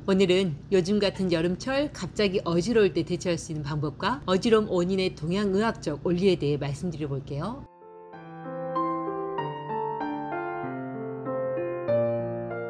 오늘은 요즘 같은 여름철 갑자기 어지러울 때 대처할 수 있는 방법과 어지러움 원인의 동양의학적 원리에 대해 말씀드려 볼게요.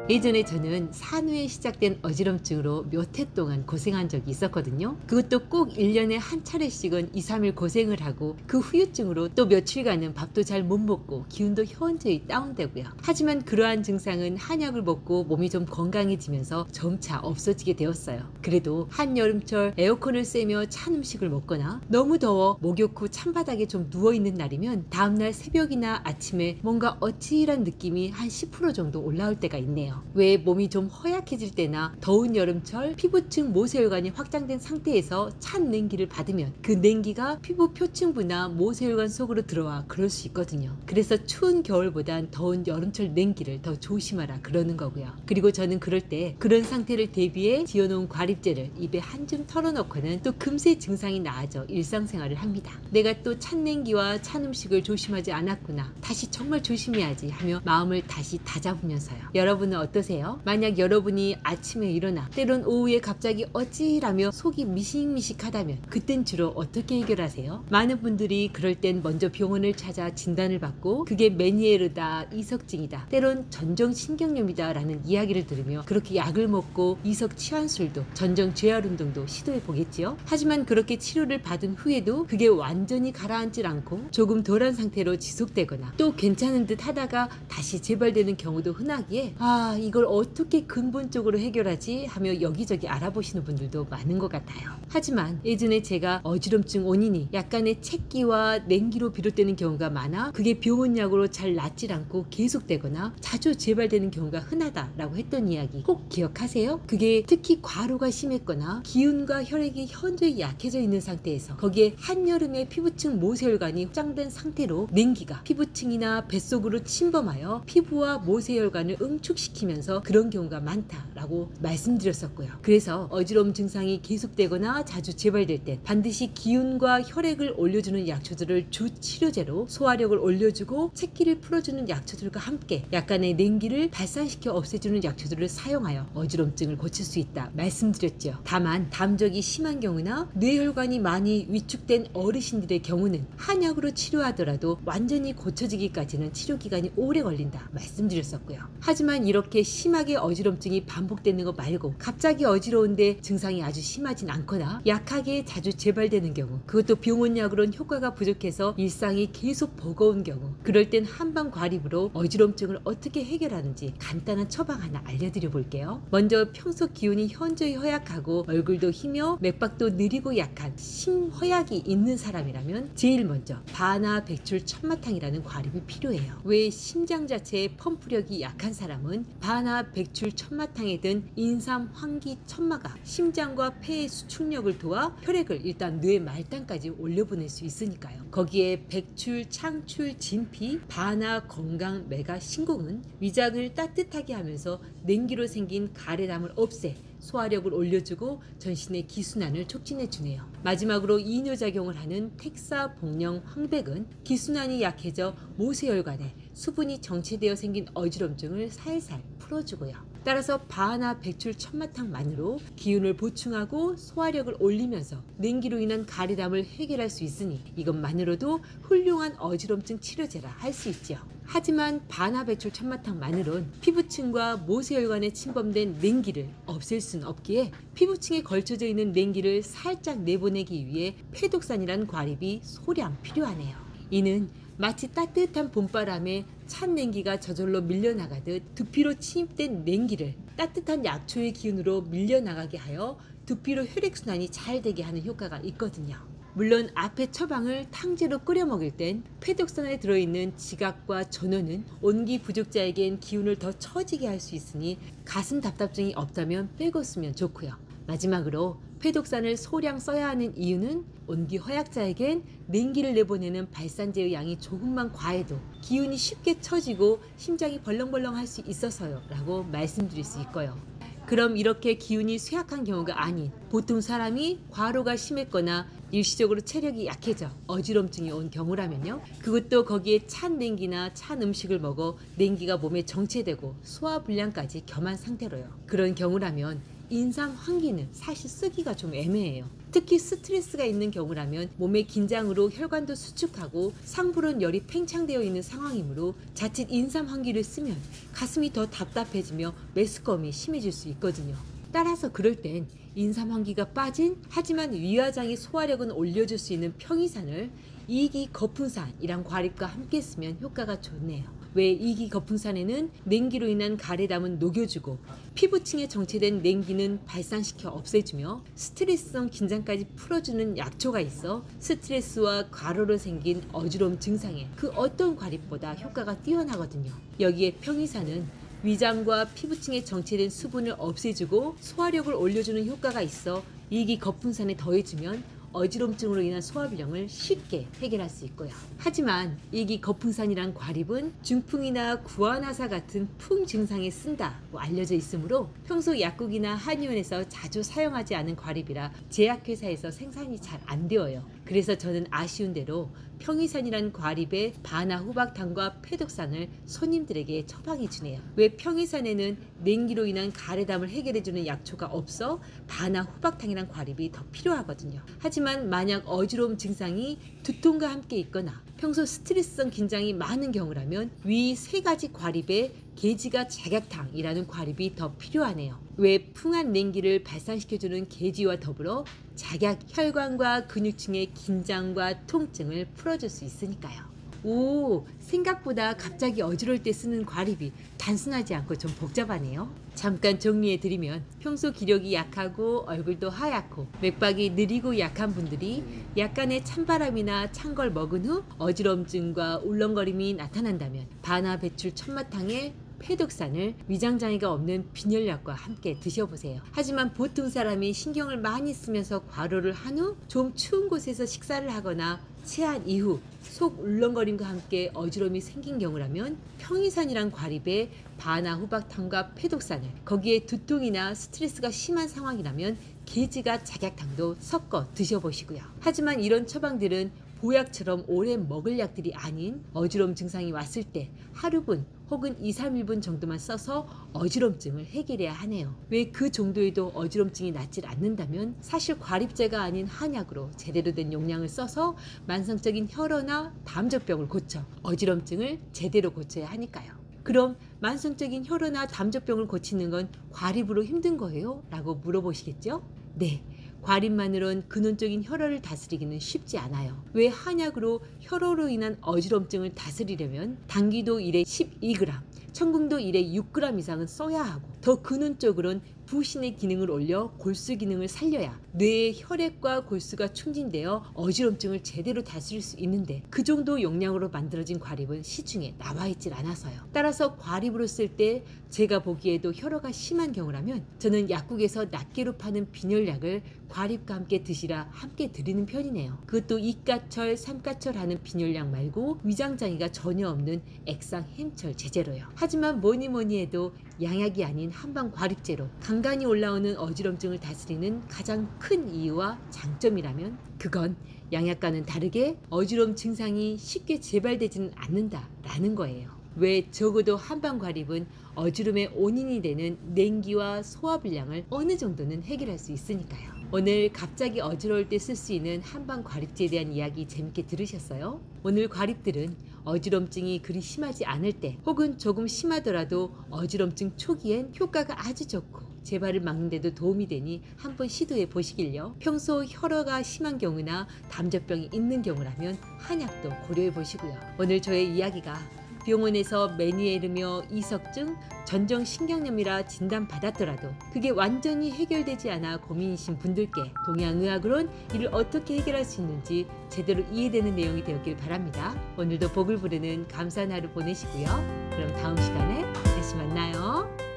예전에 저는 산후에 시작된 어지럼증으로 몇 해 동안 고생한 적이 있었거든요. 그것도 꼭 1년에 한 차례씩은 2, 3일 고생을 하고 그 후유증으로 또 며칠간은 밥도 잘 못 먹고 기운도 현저히 다운되고요. 하지만 그러한 증상은 한약을 먹고 몸이 좀 건강해지면서 점차 없어지게 되었어요. 그래도 한여름철 에어컨을 쐬며 찬 음식을 먹거나 너무 더워 목욕 후 찬바닥에 좀 누워있는 날이면 다음날 새벽이나 아침에 뭔가 어찌한 느낌이 한 10% 정도 올라올 때가 있네요. 왜 몸이 좀 허약해질 때나 더운 여름철 피부층 모세혈관이 확장된 상태에서 찬 냉기를 받으면 그 냉기가 피부 표층부나 모세혈관 속으로 들어와 그럴 수 있거든요. 그래서 추운 겨울보단 더운 여름철 냉기를 더 조심하라 그러는 거고요. 그리고 저는 그럴 때 그런 상태를 대비해 지어놓은 과립제를 입에 한 줌 털어놓고는 또 금세 증상이 나아져 일상생활을 합니다. 내가 또 찬 냉기와 찬 음식을 조심하지 않았구나, 다시 정말 조심해야지 하며 마음을 다시 다잡으면서요. 여러분은 어떠세요? 만약 여러분이 아침에 일어나 때론 오후에 갑자기 어찌라며 속이 미식미식하다면 그땐 주로 어떻게 해결하세요? 많은 분들이 그럴 땐 먼저 병원을 찾아 진단을 받고 그게 메니에르다, 이석증이다, 때론 전정신경염이다 라는 이야기를 들으며 그렇게 약을 먹고 이석 치환술도 전정 재활 운동도 시도해 보겠지요. 하지만 그렇게 치료를 받은 후에도 그게 완전히 가라앉질 않고 조금 덜한 상태로 지속되거나 또 괜찮은 듯 하다가 다시 재발되는 경우도 흔하기에 이걸 어떻게 근본적으로 해결하지 하며 여기저기 알아보시는 분들도 많은 것 같아요. 하지만 예전에 제가 어지럼증 원인이 약간의 책기와 냉기로 비롯되는 경우가 많아 그게 병원약으로 잘 낫질 않고 계속되거나 자주 재발되는 경우가 흔하다라고 했던 이야기 혹 기억하세요? 그게 특히 과로가 심했거나 기운과 혈액이 현저히 약해져 있는 상태에서 거기에 한여름에 피부층 모세혈관이 확장된 상태로 냉기가 피부층이나 뱃속으로 침범하여 피부와 모세혈관을 응축시키면서 그런 경우가 많다라고 말씀드렸었고요. 그래서 어지러움 증상이 계속되거나 자주 재발될 때 반드시 기운과 혈액을 올려주는 약초들을 주 치료제로 소화력을 올려주고 체기를 풀어주는 약초들과 함께 약간의 냉기를 발산시켜 없애주는 약초들을 사용하여 어지럼증을 고칠 수 있다 말씀드렸죠. 다만 담적이 심한 경우나 뇌혈관이 많이 위축된 어르신들의 경우는 한약으로 치료하더라도 완전히 고쳐지기까지는 치료기간이 오래 걸린다 말씀드렸었고요. 하지만 이렇게 심하게 어지럼증이 반복되는 것 말고 갑자기 어지러운데 증상이 아주 심하진 않거나 약하게 자주 재발되는 경우, 그것도 병원약으로는 효과가 부족해서 일상이 계속 버거운 경우, 그럴 땐 한방 과립으로 어지럼증을 어떻게 해결하는지 간단한 처방 하나 알려드려 볼게요. 먼저 평소 기운이 현저히 허약하고 얼굴도 희며 맥박도 느리고 약한 심허약이 있는 사람이라면 제일 먼저 바나 백출 천마탕이라는 과립이 필요해요. 왜 심장 자체의 펌프력이 약한 사람은 바나 백출 천마탕에 든 인삼, 황기, 천마가 심장과 폐의 수축력을 도와 혈액을 일단 뇌 말단까지 올려보낼 수 있으니까요. 거기에 백출, 창출, 진피, 바나, 건강, 메가, 신공은 위장을 따뜻하게 하면서 냉기로 생긴 가래담을 없애 소화력을 올려주고 전신의 기순환을 촉진해주네요. 마지막으로 이뇨작용을 하는 택사, 복령, 황백은 기순환이 약해져 모세혈관에 수분이 정체되어 생긴 어지럼증을 살살 풀어주고요. 따라서 바나 백출 천마탕만으로 기운을 보충하고 소화력을 올리면서 냉기로 인한 가래담을 해결할 수 있으니 이것만으로도 훌륭한 어지럼증 치료제라 할 수 있죠. 하지만 바나 백출 천마탕만으론 피부층과 모세혈관에 침범된 냉기를 없앨 수는 없기에 피부층에 걸쳐져 있는 냉기를 살짝 내보내기 위해 폐독산이란 과립이 소량 필요하네요. 이는 마치 따뜻한 봄바람에 찬 냉기가 저절로 밀려나가듯 두피로 침입된 냉기를 따뜻한 약초의 기운으로 밀려나가게 하여 두피로 혈액순환이 잘 되게 하는 효과가 있거든요. 물론 앞에 처방을 탕제로 끓여 먹을 땐 폐독산에 들어있는 지각과 전어는 온기 부족자에겐 기운을 더 처지게 할 수 있으니 가슴 답답증이 없다면 빼고 쓰면 좋고요. 마지막으로 폐독산을 소량 써야 하는 이유는 온기 허약자에겐 냉기를 내보내는 발산제의 양이 조금만 과해도 기운이 쉽게 처지고 심장이 벌렁벌렁 할 수 있어서요 라고 말씀드릴 수 있고요. 그럼 이렇게 기운이 쇠약한 경우가 아닌 보통 사람이 과로가 심했거나 일시적으로 체력이 약해져 어지럼증이 온 경우라면요, 그것도 거기에 찬 냉기나 찬 음식을 먹어 냉기가 몸에 정체되고 소화불량까지 겸한 상태로요. 그런 경우라면 인삼 환기는 사실 쓰기가 좀 애매해요. 특히 스트레스가 있는 경우라면 몸의 긴장으로 혈관도 수축하고 상부론 열이 팽창되어 있는 상황이므로 자칫 인삼 환기를 쓰면 가슴이 더 답답해지며 메스꺼움이 심해질 수 있거든요. 따라서 그럴 땐 인삼 환기가 빠진 하지만 위화장의 소화력은 올려줄 수 있는 평이산을 이기 거푼산이란 과립과 함께 쓰면 효과가 좋네요. 왜 이기 거푼산에는 냉기로 인한 가래담은 녹여주고 피부층에 정체된 냉기는 발산시켜 없애주며 스트레스성 긴장까지 풀어주는 약초가 있어 스트레스와 과로로 생긴 어지러움 증상에 그 어떤 과립보다 효과가 뛰어나거든요. 여기에 평이산은 위장과 피부층에 정체된 수분을 없애주고 소화력을 올려주는 효과가 있어 이기 거푼산에 더해주면 어지럼증으로 인한 소화불량을 쉽게 해결할 수 있고요. 하지만 이기 거푼산이란 과립은 중풍이나 구안화사 같은 풍 증상에 쓴다고 알려져 있으므로 평소 약국이나 한의원에서 자주 사용하지 않은 과립이라 제약회사에서 생산이 잘 안 되어요. 그래서 저는 아쉬운 대로 평이산이란 과립의 바나 후박탕과 패독산을 손님들에게 처방해 주네요. 왜 평이산에는 냉기로 인한 가래담을 해결해주는 약초가 없어 바나 후박탕이란 과립이 더 필요하거든요. 하지만 만약 어지러움 증상이 두통과 함께 있거나 평소 스트레스성 긴장이 많은 경우라면 위 세 가지 과립에 계지가 작약탕이라는 과립이 더 필요하네요. 왜 풍한 냉기를 발산시켜주는 계지와 더불어 작약 혈관과 근육층의 긴장과 통증을 풀어줄 수 있으니까요. 오, 생각보다 갑자기 어지러울 때 쓰는 과립이 단순하지 않고 좀 복잡하네요. 잠깐 정리해드리면 평소 기력이 약하고 얼굴도 하얗고 맥박이 느리고 약한 분들이 약간의 찬바람이나 찬 걸 먹은 후 어지럼증과 울렁거림이 나타난다면 바나 배출 천마탕에 패독산을 위장장애가 없는 빈혈약과 함께 드셔보세요. 하지만 보통 사람이 신경을 많이 쓰면서 과로를 한 후 좀 추운 곳에서 식사를 하거나 체한 이후 속 울렁거림과 함께 어지러움이 생긴 경우라면 평이산이란 과립에 바나 후박탕과 패독산을, 거기에 두통이나 스트레스가 심한 상황이라면 계지가 작약탕도 섞어 드셔보시고요. 하지만 이런 처방들은 보약처럼 오래 먹을 약들이 아닌 어지러움 증상이 왔을 때 하루분 혹은 2, 3일분 정도만 써서 어지럼증을 해결해야 하네요. 왜 그 정도에도 어지럼증이 낫질 않는다면 사실 과립제가 아닌 한약으로 제대로 된 용량을 써서 만성적인 혈어나 담적병을 고쳐 어지럼증을 제대로 고쳐야 하니까요. 그럼 만성적인 혈어나 담적병을 고치는 건 과립으로 힘든 거예요? 라고 물어보시겠죠? 네. 과립만으론 근원적인 혈어를 다스리기는 쉽지 않아요. 왜 한약으로 혈어로 인한 어지럼증을 다스리려면 당기도 1에 12g, 천궁도 1에 6g 이상은 써야 하고 더 근원적으로는 부신의 기능을 올려 골수 기능을 살려야 뇌의 혈액과 골수가 충진되어 어지럼증을 제대로 다스릴 수 있는데 그 정도 용량으로 만들어진 과립은 시중에 나와 있질 않아서요. 따라서 과립으로 쓸 때 제가 보기에도 혈어가 심한 경우라면 저는 약국에서 낱개로 파는 빈혈약을 과립과 함께 드시라 함께 드리는 편이네요. 그것도 이가철, 삼가철 하는 빈혈약 말고 위장장애가 전혀 없는 액상 햄철 제제로요. 하지만 뭐니 해도 양약이 아닌 한방 과립제로 간간히 올라오는 어지럼증을 다스리는 가장 큰 이유와 장점이라면 그건 양약과는 다르게 어지러움 증상이 쉽게 재발되지는 않는다라는 거예요. 왜 적어도 한방 과립은 어지럼의 원인이 되는 냉기와 소화불량을 어느 정도는 해결할 수 있으니까요. 오늘 갑자기 어지러울 때 쓸 수 있는 한방 과립제에 대한 이야기 재밌게 들으셨어요? 오늘 과립들은 어지럼증이 그리 심하지 않을 때 혹은 조금 심하더라도 어지럼증 초기엔 효과가 아주 좋고 재발을 막는 데도 도움이 되니 한번 시도해 보시길요. 평소 혈어가 심한 경우나 담적병이 있는 경우라면 한약도 고려해 보시고요. 오늘 저의 이야기가 병원에서 메니에르며 이석증, 전정신경염이라 진단받았더라도 그게 완전히 해결되지 않아 고민이신 분들께 동양의학으론 이를 어떻게 해결할 수 있는지 제대로 이해되는 내용이 되었길 바랍니다. 오늘도 복을 부르는 감사한 하루 보내시고요. 그럼 다음 시간에 다시 만나요.